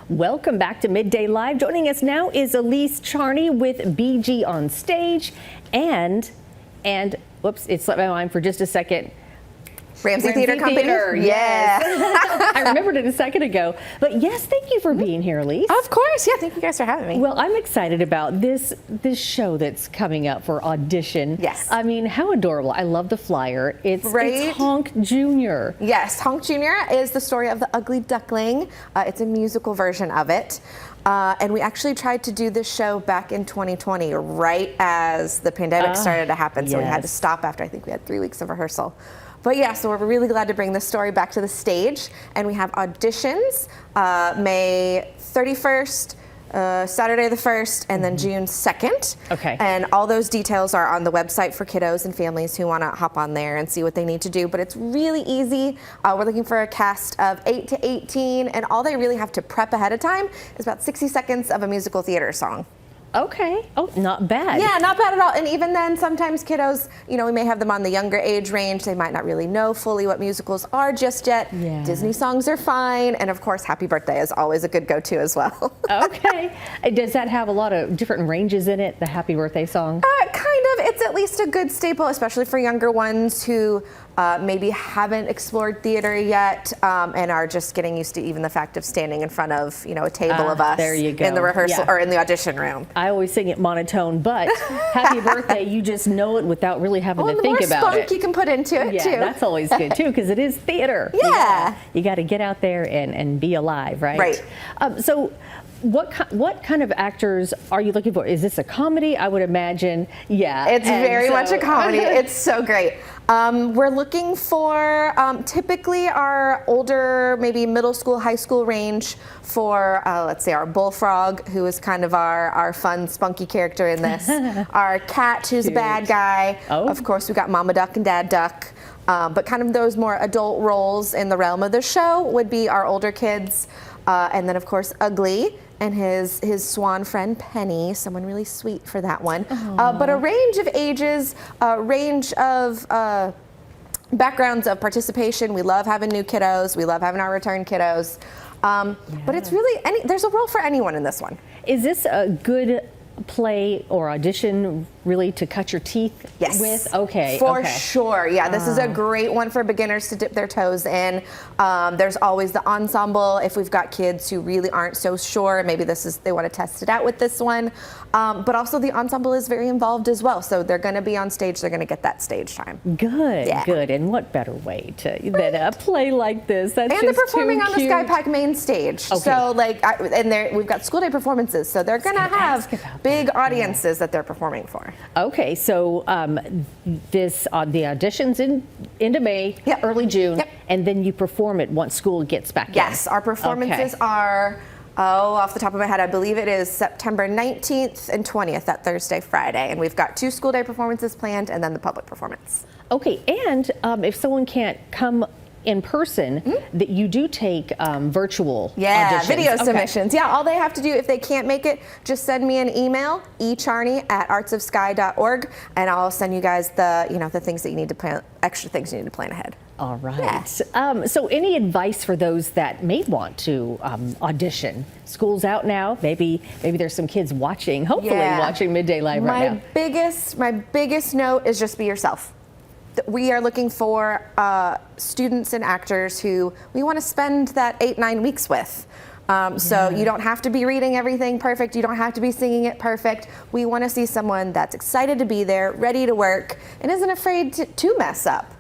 Welcome back to Midday Live. Joining us now is Elise Charney with BG Onstage and whoops, it slipped my mind for just a second. Ramsey Theater Company. Yes. I remembered it a second ago. But yes, thank you for being here, Elise. Of course. Yeah, thank you guys for having me. Well, I'm excited about this show that's coming up for Audition. Yes. I mean, how adorable. I love the flyer. It's Honk Jr. Yes, Honk Jr. is the story of the ugly duckling. It's a musical version of it. And we actually tried to do this show back in 2020, right as the pandemic started to happen. So we had to stop after, I think we had 3 weeks of rehearsal. But yeah, so we're really glad to bring this story back to the stage. And we have auditions May 31st, Saturday the 1st, and then June 2nd. Okay. And all those details are on the website for kiddos and families who want to hop on there and see what they need to do. But it's really easy. We're looking for a cast of 8 to 18, and all they really have to prep ahead of time is about 60 seconds of a musical theater song. Okay. Oh, not bad. Yeah, not bad at all. And even then, sometimes kiddos, you know, we may have them on the younger age range. They might not really know fully what musicals are just yet. Yeah. Disney songs are fine. And of course, Happy Birthday is always a good go-to as well. Okay. Does that have a lot of different ranges in it, the Happy Birthday song? Kind of. It's at least a good staple, especially for younger ones who maybe haven't explored theater yet and are just getting used to even the fact of standing in front of, you know, a table of us there you go. in the rehearsal or in the audition room. I always sing it monotone, but Happy Birthday, you just know it without really having to think about it. The more spunk you can put into it, too. Yeah, that's always good, too, because it is theater. Yeah. You got to get out there and be alive, right? Right. So what kind of actors are you looking for? Is this a comedy? I would imagine, yeah. It's very much a comedy. It's so great. We're looking for typically our older, maybe middle school, high school range for, let's say, our bullfrog, who is kind of our fun, spunky character in this. Our cat, who's a bad guy. Oh. Of course, we got Mama Duck and Dad Duck. But kind of those more adult roles in the realm of the show would be our older kids. And then, of course, Ugly and his swan friend Penny, someone really sweet for that one. But a range of ages, a range of backgrounds of participation. We love having new kiddos. We love having our return kiddos. But it's really, there's a role for anyone in this one. Is this a good play or audition really to cut your teeth with? Okay. For sure. Yeah, this is a great one for beginners to dip their toes in. There's always the ensemble if we've got kids who really aren't so sure. Maybe they want to test it out with this one. But also the ensemble is very involved as well. So they're going to be on stage. They're going to get that stage time. Good, good. And what better way than a play like this? That's and they're performing on the Sky Pack main stage. Okay. So we've got school day performances. So they're going to have big audiences that they're performing for. Okay, so the auditions into May, early June, and then you perform it once school gets back in. Yes, our performances are, off the top of my head, I believe it is September 19th and 20th, that Thursday, Friday. And we've got 2 school day performances planned and then the public performance. Okay, and if someone can't come in person, that you do take virtual auditions. Video submissions. Yeah, all they have to do if they can't make it, just send me an email, echarney@artsofsky.org, and I'll send you guys the things that you need to plan, extra things you need to plan ahead. All right. So any advice for those that may want to audition? School's out now. Maybe there's some kids watching, hopefully watching Midday Live right now. My biggest note is just be yourself. We are looking for students and actors who we want to spend that 8-9 weeks with. So you don't have to be reading everything perfect. You don't have to be singing it perfect. We want to see someone that's excited to be there, ready to work, and isn't afraid to mess up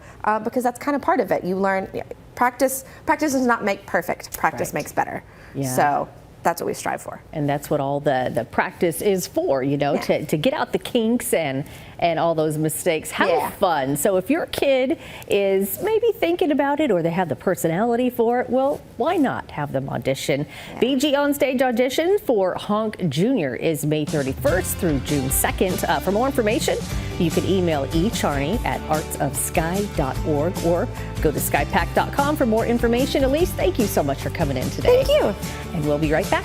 because that's kind of part of it. You learn, practice does not make perfect. Practice makes better. Yeah. So that's what we strive for. And that's what all the practice is for, to get out the kinks and all those mistakes. Have fun. So if your kid is maybe thinking about it or they have the personality for it, well, why not have them audition? BG Onstage audition for Honk Jr. is May 31st through June 2nd. For more information, you can email echarney@artsofsky.org or go to skypack.com for more information. Elise, thank you so much for coming in today. Thank you. And we'll be right back.